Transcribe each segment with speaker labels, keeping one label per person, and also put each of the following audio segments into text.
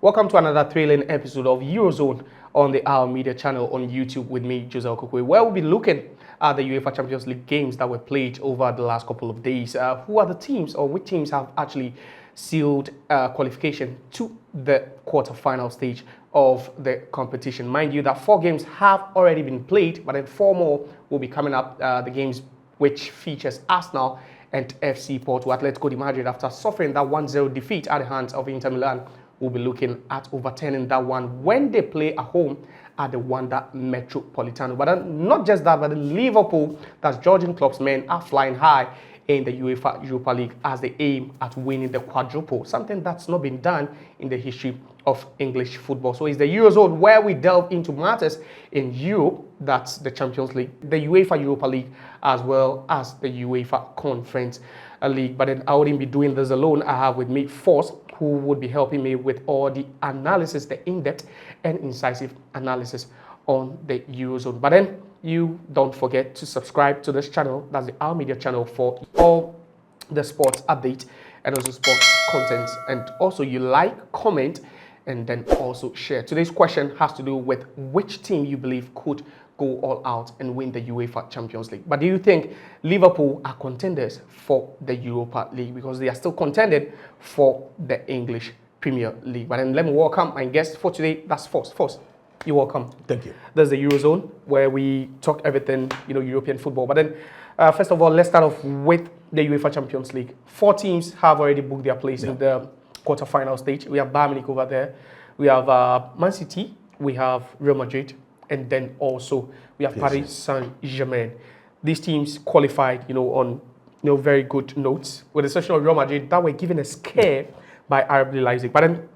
Speaker 1: Welcome to another thrilling episode of Eurozone on the ALmedia channel on YouTube with me, Jose Okokwe, where we'll be looking at the UEFA Champions League games that were played over the last couple of days. Who are the teams, or which teams have actually sealed qualification to the quarterfinal stage of the competition? Mind you that 4 games have already been played, but then 4 more will be coming up. The games which features Arsenal and FC Porto. Atletico Madrid, after suffering that 1-0 defeat at the hands of Inter Milan, will be looking at overturning that one when they play at home at the Wanda Metropolitano. But not just that, but Liverpool, that's Jurgen Klopp's men, are flying high in the UEFA Europa League as they aim at winning the quadruple, something that's not been done in the history of English football. So it's the Eurozone where we delve into matters in Europe, that's the Champions League, the UEFA Europa League, as well as the UEFA Conference League. But then I wouldn't be doing this alone. I have with me Force, who would be helping me with all the analysis, the in-depth and incisive analysis on the Eurozone. But then you don't forget to subscribe to this channel, that's the ALmedia channel, for all the sports updates and also sports content. And also you like, comment, and then also share. Today's question has to do with which team you believe could go all out and win the UEFA Champions League. But do you think Liverpool are contenders for the Europa League? Because they are still contended for the English Premier League. But then let me welcome my guest for today, that's Force. Force, you're welcome.
Speaker 2: Thank you.
Speaker 1: There's the Eurozone where we talk everything, European football. But then, first of all, let's start off with the UEFA Champions League. 4 teams have already booked their place in the quarterfinal stage. We have Bayern Munich over there. We have Man City. We have Real Madrid. And then also we have Paris Saint-Germain. These teams qualified, on very good notes, with the exception of Real Madrid that were given a scare by RB Leipzig. But then,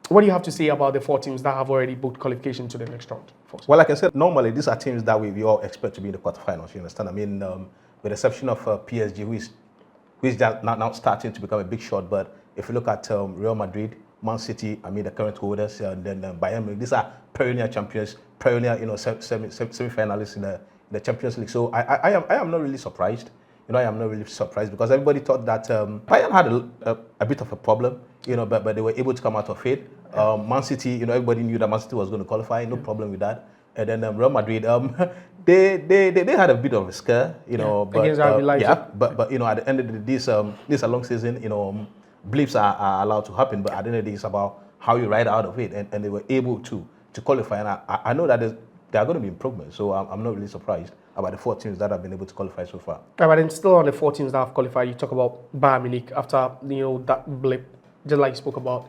Speaker 1: what do you have to say about the 4 teams that have already booked qualification to the next round?
Speaker 2: Well, like I said, normally these are teams that we all expect to be in the quarterfinals. You understand? I mean, with the exception of PSG, who is just now starting to become a big shot. But if you look at Real Madrid, Man City, the current holders, and then Bayern Munich, these are perennial champions, perennial, semi-finalists in the Champions League. So I am not really surprised. I am not really surprised because everybody thought that Bayern had a bit of a problem, but they were able to come out of it. Man City, everybody knew that Man City was going to qualify, no problem with that. And then Real Madrid, they had a bit of a scare, but
Speaker 1: against RB Leipzig.
Speaker 2: but at the end of the day, this is a long season, blips are allowed to happen, but at the end of the day, it's about how you ride out of it, and they were able to qualify. And I know that there are going to be improvements, so I'm not really surprised about the 4 teams that have been able to qualify so far.
Speaker 1: But then still on the 4 teams that have qualified, you talk about Bayern Munich after that blip, just like you spoke about.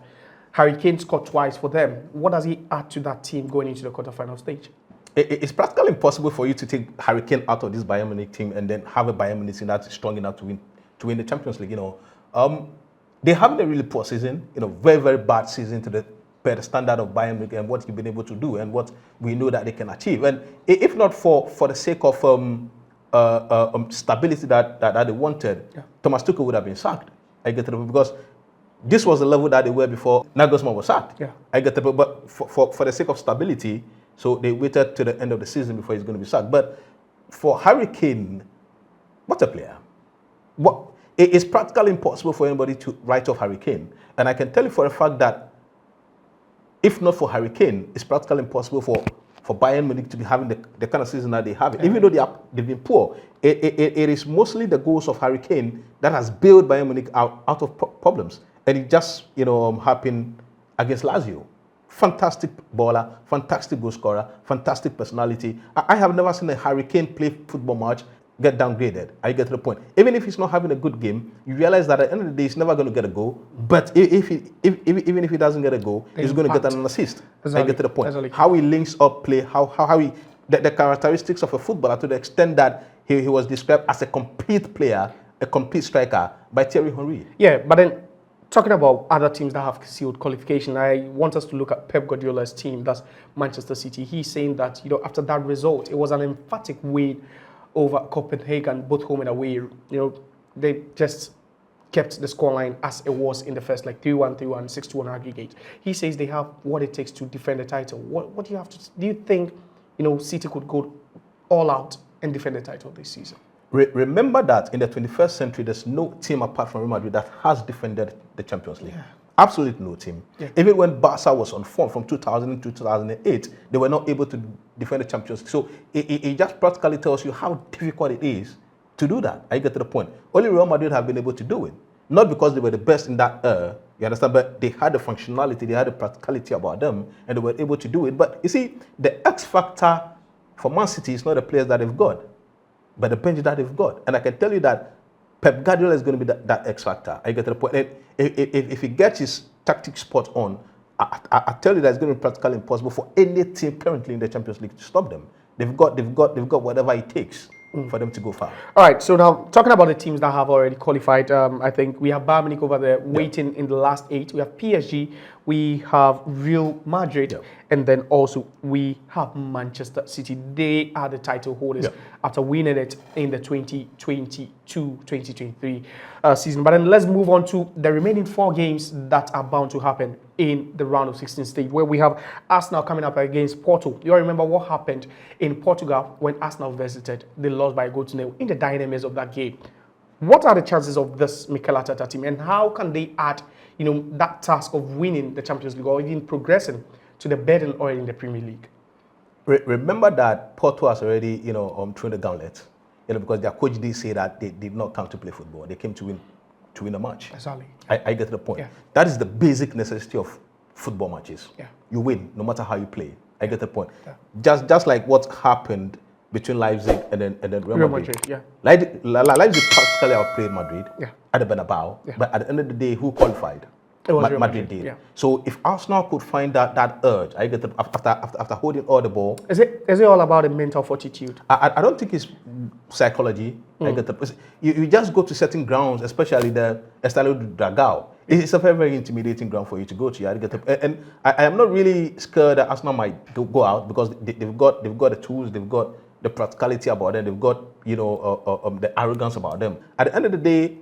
Speaker 1: Harry Kane scored twice for them. What does he add to that team going into the quarterfinal stage?
Speaker 2: It's practically impossible for you to take Harry Kane out of this Bayern Munich team and then have a Bayern Munich team that's strong enough to win the Champions League. They haven't a really poor season, very, very bad season to the standard of Bayern Munich and what he's been able to do and what we know that they can achieve. And if not for the sake of stability that they wanted, Thomas Tuchel would have been sacked. I get it, because this was the level that they were before Nagelsmann was sacked. I get it, but for the sake of stability, so they waited to the end of the season before he's going to be sacked. But for Harry Kane, what a player! It is practically impossible for anybody to write off Harry Kane. And I can tell you for a fact that if not for Harry Kane, it's practically impossible for Bayern Munich to be having the kind of season that they have. Even though they've been poor, it is mostly the goals of Harry Kane that has bailed Bayern Munich out of problems. And it just happened against Lazio. Fantastic baller, fantastic goal scorer, fantastic personality. I have never seen a Harry Kane play football match get downgraded. I get to the point. Even if he's not having a good game, you realize that at the end of the day, he's never going to get a goal. But even if he doesn't get a goal, he's going to get an assist. Exactly. I get to the point. Exactly. How he links up play, the characteristics of a footballer, to the extent that he was described as a complete player, a complete striker by Thierry Henry.
Speaker 1: Yeah, but then talking about other teams that have sealed qualification, I want us to look at Pep Guardiola's team, that's Manchester City. He's saying that after that result, it was an emphatic win over Copenhagen, both home and away. They just kept the scoreline as it was in the first, like 3-1, 3-1, 6-1 aggregate. He says they have what it takes to defend the title. What do you have to? Do you think City could go all out and defend the title this season?
Speaker 2: Remember that in the 21st century, there's no team apart from Real Madrid that has defended the Champions League. Absolutely no team.
Speaker 1: Yeah.
Speaker 2: Even when Barca was on form from 2000 to 2008, they were not able to defend the Champions League. So it just practically tells you how difficult it is to do that. I get to the point. Only Real Madrid have been able to do it. Not because they were the best in that you understand, but they had the functionality, they had the practicality about them, and they were able to do it. But you see, the X factor for Man City is not the players that they've got, but the bench that they've got. And I can tell you that Pep Guardiola is going to be that X factor. I get to the point. And if he gets his tactics spot on, I tell you that it's going to be practically impossible for any team currently in the Champions League to stop them. They've got whatever it takes for them to go far.
Speaker 1: All right, so now talking about the teams that have already qualified, I think we have Bayern Munich over there waiting in the last 8. We have PSG, we have Real Madrid, and then also we have Manchester City. They are the title holders after winning it in the 2022-2023 season. But then let's move on to the remaining 4 games that are bound to happen in the round of 16 stage, where we have Arsenal coming up against Porto. You all remember what happened in Portugal when Arsenal visited. They lost by a goal to nil in the dynamics of that game. What are the chances of this Mikel Arteta team, and how can they add, that task of winning the Champions League or even progressing to the burden already in the Premier League?
Speaker 2: Remember that Porto has already, thrown the gauntlet, because their coach did say that they did not come to play football. They came to win a match.
Speaker 1: Exactly.
Speaker 2: I get to the point.
Speaker 1: Yeah.
Speaker 2: That is the basic necessity of football matches.
Speaker 1: Yeah.
Speaker 2: You win no matter how you play. I get the point.
Speaker 1: Yeah.
Speaker 2: Just like what happened between Leipzig and then Real Madrid.
Speaker 1: Yeah.
Speaker 2: Leipzig practically outplayed Madrid at the Bernabeu.
Speaker 1: Yeah.
Speaker 2: But at the end of the day, who qualified?
Speaker 1: It was Real
Speaker 2: Madrid
Speaker 1: Madrid.
Speaker 2: did.
Speaker 1: Yeah.
Speaker 2: So if Arsenal could find that urge, I get the, after holding all the ball.
Speaker 1: Is it all about the mental fortitude?
Speaker 2: I don't think it's psychology. I get the, you just go to certain grounds, especially the Estadio Dragao. It's a very, very intimidating ground for you to go to. I get the, and I am not really scared that Arsenal might go out, because they've got the tools, they've got the practicality about them, they've got the arrogance about them. At the end of the day,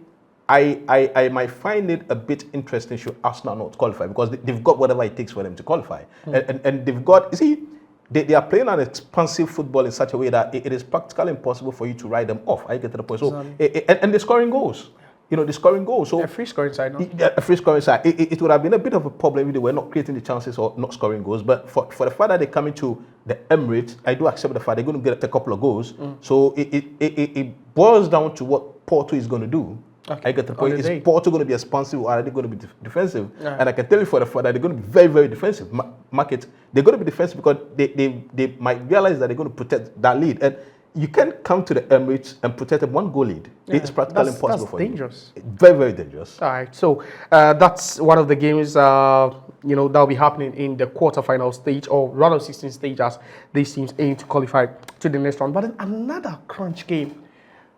Speaker 2: I might find it a bit interesting should Arsenal not qualify, because they've got whatever it takes for them to qualify. And they've got, you see, they are playing an expansive football in such a way that it is practically impossible for you to write them off. I get to the point. So, and they're scoring goals. They're scoring goals. So
Speaker 1: a free scoring side, no?
Speaker 2: A free scoring side. It would have been a bit of a problem if they were not creating the chances or not scoring goals. But for the fact that they're coming to the Emirates, I do accept the fact they're going to get a couple of goals. So it boils down to what Porto is going to do. Okay. I get the point. Is Porto going to be expansive, or are they going to be defensive? Yeah. And I can tell you for the fact that they're going to be very, very defensive. They're going to be defensive because they might realize that they're going to protect that lead. And you can't come to the Emirates and protect a 1-goal lead. Yeah. It's practically impossible for
Speaker 1: dangerous.
Speaker 2: You. Very, very dangerous.
Speaker 1: All right. So that's one of the games that'll be happening in the quarterfinal stage, or round of 16 stage, as these teams aim to qualify to the next round. But then another crunch game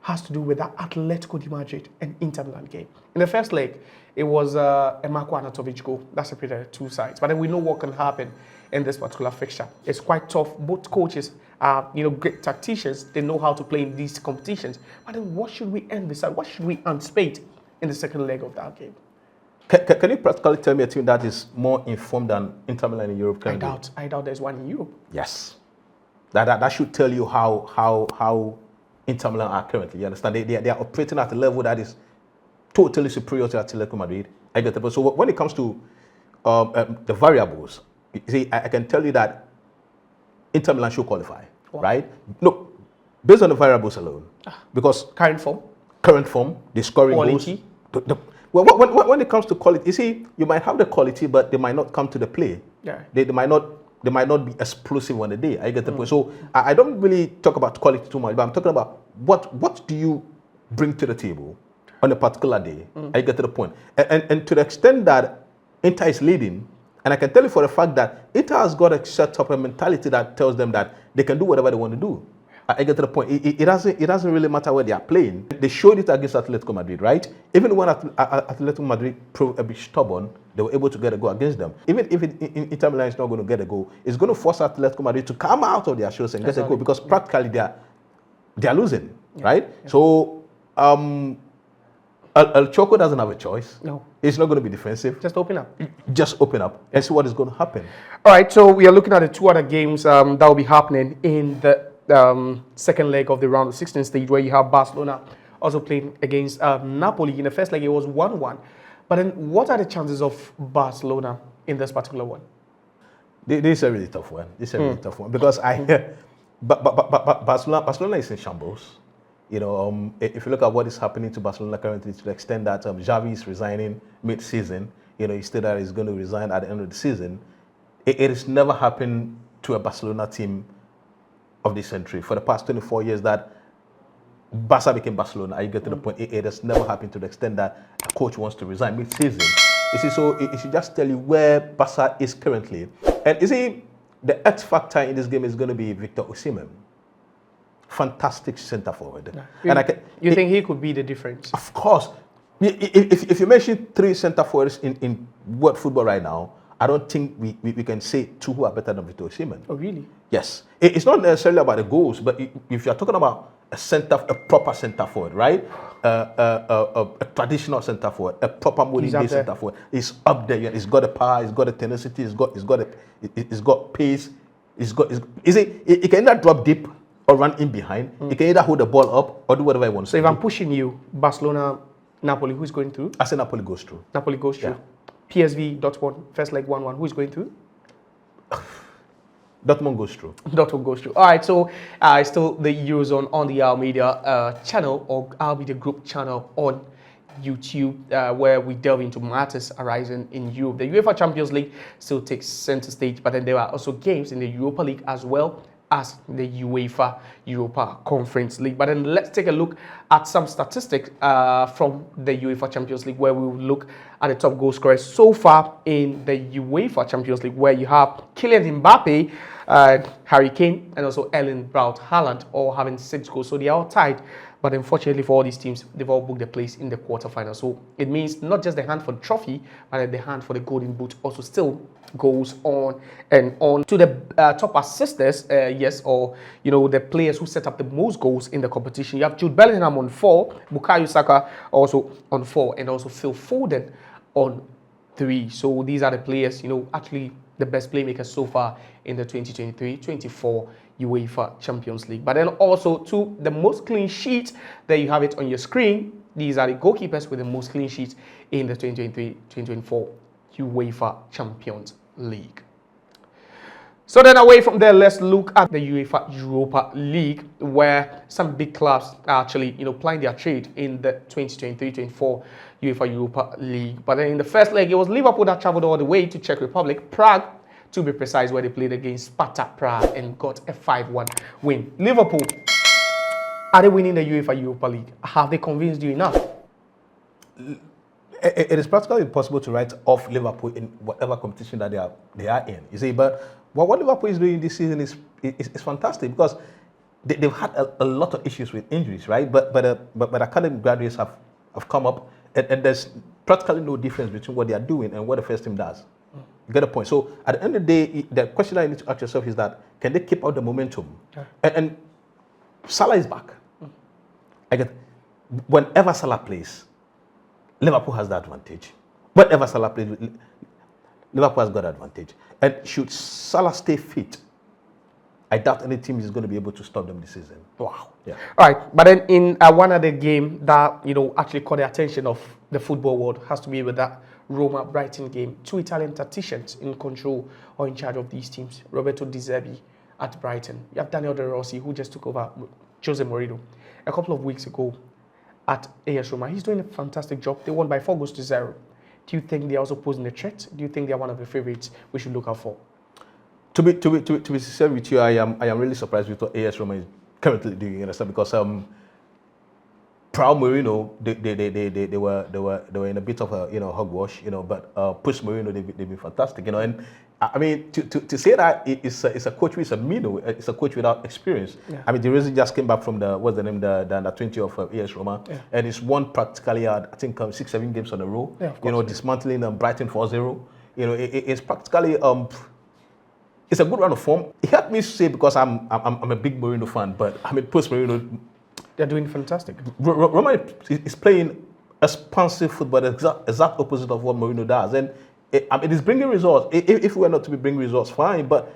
Speaker 1: has to do with that Atletico Madrid and Inter Milan game. In the first leg, it was a Marko Arnautovic goal that separated the two sides. But then we know what can happen in this particular fixture. It's quite tough. Both coaches are, great tacticians. They know how to play in these competitions. But then what should we envisage? What should we anticipate in the second leg of that game?
Speaker 2: Can you practically tell me a team that is more informed than Inter Milan in Europe?
Speaker 1: I doubt there's one in Europe.
Speaker 2: Yes. That should tell you how Inter Milan are currently. You understand? They are operating at a level that is totally superior to Atletico Madrid. I get it. So when it comes to the variables, you see, I can tell you that Inter Milan should qualify, right? No, based on the variables alone, because
Speaker 1: current form,
Speaker 2: the scoring
Speaker 1: quality.
Speaker 2: goals. When it comes to quality, you see, you might have the quality, but they might not come to the play. Yeah. They might not be explosive on the day. I get the point. So I don't really talk about quality too much, but I'm talking about what do you bring to the table on a particular day. I get to the point. And to the extent that Inter is leading, and I can tell you for a fact that Inter has got a set up a mentality that tells them that they can do whatever they want to do. I get to the point. It doesn't really matter where they are playing. They showed it against Atletico Madrid, right? Even when Atletico Madrid proved a bit stubborn, they were able to get a goal against them. Even if Inter Milan is not going to get a goal, it's going to force Atletico Madrid to come out of their shoes and get a goal, because practically they are losing, right? Yeah. So El Choco doesn't have a choice. No. It's not going to be defensive.
Speaker 1: Just open up.
Speaker 2: Just open up and see what is going to happen.
Speaker 1: All right, so we are looking at the two other games that will be happening in the second leg of the round of 16 stage, where you have Barcelona also playing against Napoli. In the first leg, it was 1-1. But then, what are the chances of Barcelona in this particular one?
Speaker 2: This is a really tough one. This is a really tough one because Barcelona is in shambles. You know, if you look at what is happening to Barcelona currently, to the extent that Xavi is resigning mid-season, you know, he stated that he's going to resign at the end of the season. It has never happened to a Barcelona team of this century. For the past 24 years that Barca became Barcelona, I get to the point, it has never happened to the extent that a coach wants to resign mid-season. You see, so it should just tell you where Barca is currently. And you see, the X factor in this game is going to be Victor Osimhen. Fantastic centre forward.
Speaker 1: Yeah. You think he could be the difference?
Speaker 2: Of course. If you mention 3 centre forwards in world football right now, I don't think we can say 2 who are better than Victor Osimhen.
Speaker 1: Oh, really?
Speaker 2: Yes. It's not necessarily about the goals, but if you're talking about a proper centre forward, right? A traditional centre forward, a proper modern day centre forward, he's up there. He's got the power, he's got the tenacity, he's got pace, he can either drop deep or run in behind. He can either hold the ball up or do whatever he wants.
Speaker 1: So if I'm pushing you, Barcelona, Napoli, who's going through?
Speaker 2: I say Napoli goes through.
Speaker 1: Napoli goes through. Yeah. PSV, Dortmund, first leg 1-1. Who's going through?
Speaker 2: Dortmund goes through.
Speaker 1: Dortmund goes through. All right, so still the Eurozone on the ALmedia channel or ALmedia group channel on YouTube, where we delve into matters arising in Europe. The UEFA Champions League still takes center stage, but then there are also games in the Europa League as well as the UEFA Europa Conference League. But then let's take a look at some statistics from the UEFA Champions League, where we will look at the top goal scorers so far in the UEFA Champions League, where you have Kylian Mbappe, Harry Kane, and also Erling Braut Haaland, all having 6 goals. So they are all tied. But unfortunately for all these teams, they've all booked their place in the quarterfinals. So it means not just the hand for the trophy, but the hand for the golden boot also still goes on and on. To the top assisters, the players who set up the most goals in the competition. You have Jude Bellingham on 4, Bukayo Saka also on 4, and also Phil Foden on 3. So these are the players, actually the best playmakers so far in the 2023-24 UEFA Champions League. But then also to the most clean sheets, there you have it on your screen. These are the goalkeepers with the most clean sheets in the 2023-2024 UEFA Champions League. So then away from there, let's look at the UEFA Europa League, where some big clubs are actually, plying their trade in the 2023-24 UEFA Europa League. But then in the first leg, it was Liverpool that traveled all the way to Czech Republic, Prague, to be precise, where they played against Sparta Prague and got a 5-1 win. Liverpool, are they winning the UEFA Europa League? Have they convinced you enough?
Speaker 2: It is practically impossible to write off Liverpool in whatever competition that they are in. You see, but what Liverpool is doing this season is fantastic, because they've had a lot of issues with injuries, right? But academic graduates have come up, and there's practically no difference between what they are doing and what the first team does. You get a point. So at the end of the day, the question that you need to ask yourself is that, can they keep out the momentum? Yeah. And Salah is back. Whenever Salah plays, Liverpool has the advantage. Whenever Salah plays, Liverpool has got advantage. And should Salah stay fit, I doubt any team is going to be able to stop them this season.
Speaker 1: Wow.
Speaker 2: Yeah.
Speaker 1: All right. But then in one other game that, actually caught the attention of the football world has to be with that Roma-Brighton game. 2 Italian tacticians in control or in charge of these teams. Roberto Di Zerbi at Brighton. You have Daniel De Rossi, who just took over Jose Mourinho a couple of weeks ago at AS Roma. He's doing a fantastic job. They won by 4-0. Do you think they're also posing a threat? Do you think they're one of the favorites we should look out for?
Speaker 2: To be sincere with you, I am really surprised with what AS Roma is currently doing. You understand? Because proud Mourinho, they were in a bit of a hogwash, but post Mourinho they've been fantastic, and I mean to say that it's a coach with it's a coach without experience. Yeah. I mean, the reason just came back from the under 20 of AS Roma, yeah. And it's won practically I think 6-7 games on a row. Yeah, dismantling Brighton 4-0. It's practically it's a good run of form. It helped me say, because I'm a big Mourinho fan, but I mean post Mourinho,
Speaker 1: they're doing fantastic.
Speaker 2: Roma is playing expansive football, the exact opposite of what Mourinho does, and it is bringing results. If we were not to be bringing results, fine. But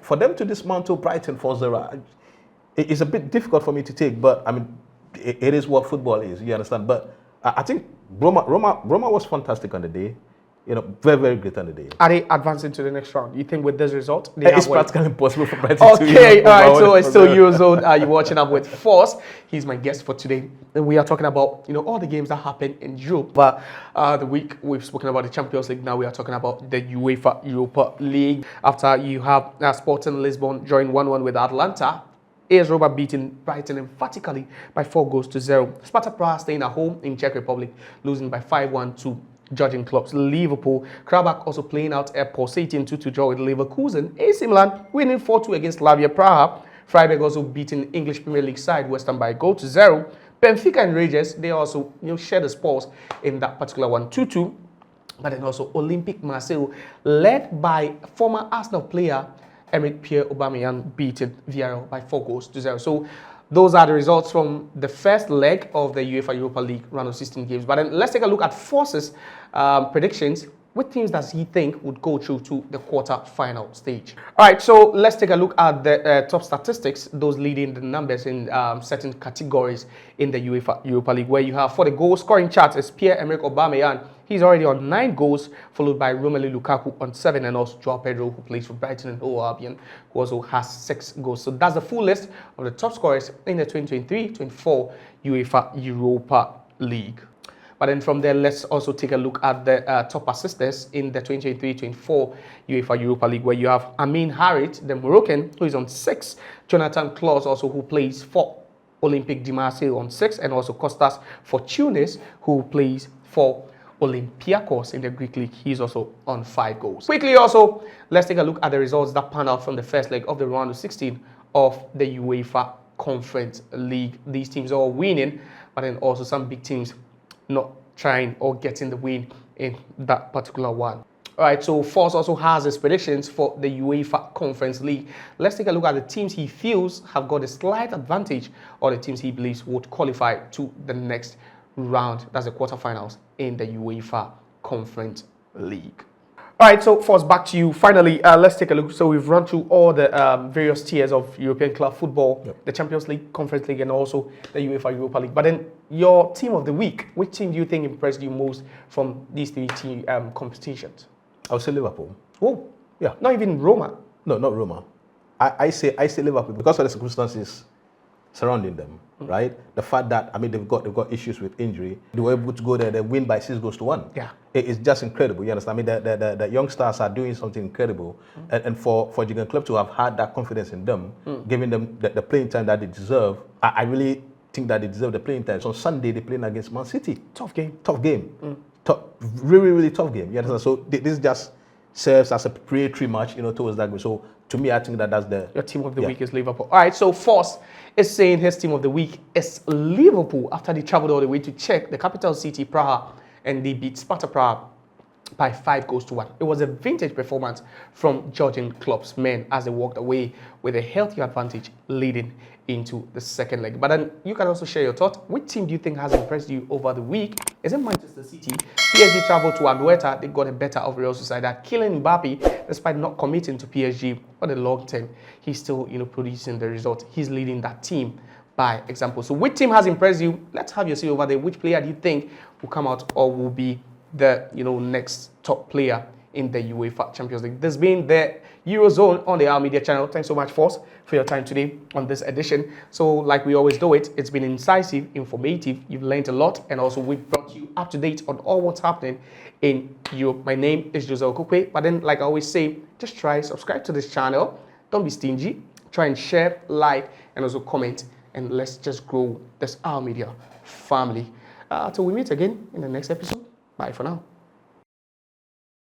Speaker 2: for them to dismantle Brighton 4-0, it's a bit difficult for me to take. But I mean, it is what football is. You understand? But I think Roma was fantastic on the day. You know, very, very great on the day.
Speaker 1: Are they advancing to the next round? You think with this result,
Speaker 2: it's practically impossible for Brighton to.
Speaker 1: Okay, all right. So it's still Eurozone. You're watching up with Force. He's my guest for today. And we are talking about all the games that happen in Europe. But the week we've spoken about the Champions League. Now we are talking about the UEFA Europa League. After you have Sporting Lisbon join 1-1 with Atlanta. AS Roma beating Brighton emphatically by 4-0. Sparta Praha staying at home in Czech Republic, losing by 5-1 to judging clubs Liverpool. Krabak also playing out a pulsating 2-2 draw with Leverkusen. AC Milan winning 4-2 against Slavia Praha. Freiburg also beating English Premier League side West Ham by 0-0. Benfica and Rangers, they also share the spoils in that particular one, 2-2. But then also Olympique Marseille, led by former Arsenal player Emerick Pierre Aubameyang, beating Villarreal by 4-0. So those are the results from the first leg of the UEFA Europa League round of 16 games. But then let's take a look at Force's predictions. What teams does he think would go through to the quarter-final stage? All right, so let's take a look at the top statistics, those leading the numbers in certain categories in the UEFA Europa League, where you have for the goal scoring chart is Pierre-Emerick Aubameyang. He's already on 9 goals, followed by Romelu Lukaku on 7, and also Joao Pedro, who plays for Brighton and Hove Albion, who also has 6 goals. So that's the full list of the top scorers in the 2023-24 UEFA Europa League. But then from there, let's also take a look at the top assisters in the 2023-24 UEFA Europa League, where you have Amin Harit, the Moroccan, who is on 6. Jonathan Klaus, also who plays for Olympique de Marseille, on 6. And also Kostas Fortounis, who plays for Olympiacos in the Greek league. He's also on 5 goals. Quickly also, let's take a look at the results that pan out from the first leg of the round of 16 of the UEFA Conference League. These teams are all winning, but then also some big teams not trying or getting the win in that particular one. All right, so Force also has his predictions for the UEFA Conference League. Let's take a look at the teams he feels have got a slight advantage, or the teams he believes would qualify to the next round. That's the quarterfinals in the UEFA Conference League. All right, so Force, back to you. Finally, let's take a look. So we've run through all the various tiers of European club football, the Champions League, Conference League, and also the UEFA Europa League. But then your team of the week, which team do you think impressed you most from these 3 competitions?
Speaker 2: I would say Liverpool.
Speaker 1: Oh, yeah. Not even Roma.
Speaker 2: No, not Roma. I say Liverpool because of the circumstances surrounding them, right? The fact that they've got issues with injury. They were able to go there, they win by 6-1. Yeah, it's just incredible. You understand? The young stars are doing something incredible, and for Jurgen Klopp to have had that confidence in them, giving them the playing time that they deserve, I really think that they deserve the playing time. So on Sunday they're playing against Man City. Tough game. Really, really tough game. You understand? So this just serves as a preparatory match, towards that game. So to me, I think that's your team of the week is Liverpool. All right, so Force is saying his team of the week is Liverpool after they traveled all the way to Czech, the capital city, Praha, and they beat Sparta Praha by 5-1. It was a vintage performance from Jurgen Klopp's men as they walked away with a healthy advantage leading into the second leg. But then you can also share your thoughts. Which team do you think has impressed you over the week? Is it Manchester City? PSG traveled to Anoeta. They got a better of Real Sociedad. Kylian Mbappe, despite not committing to PSG for the long term, he's still producing the result. He's leading that team by example. So which team has impressed you? Let's have your say over there. Which player do you think will come out or will be the next top player in the UEFA Champions League? This has been the Eurozone on the ALmedia channel. Thanks so much, Force, for your time today on this edition. So like we always do it, it's been incisive, informative. You've learned a lot, and also we've brought you up to date on all what's happening in Europe. My name is Jose Okokwe, but then like I always say, just try, subscribe to this channel. Don't be stingy. Try and share, like, and also comment, and let's just grow this ALmedia family. Till we meet again in the next episode. Bye for now.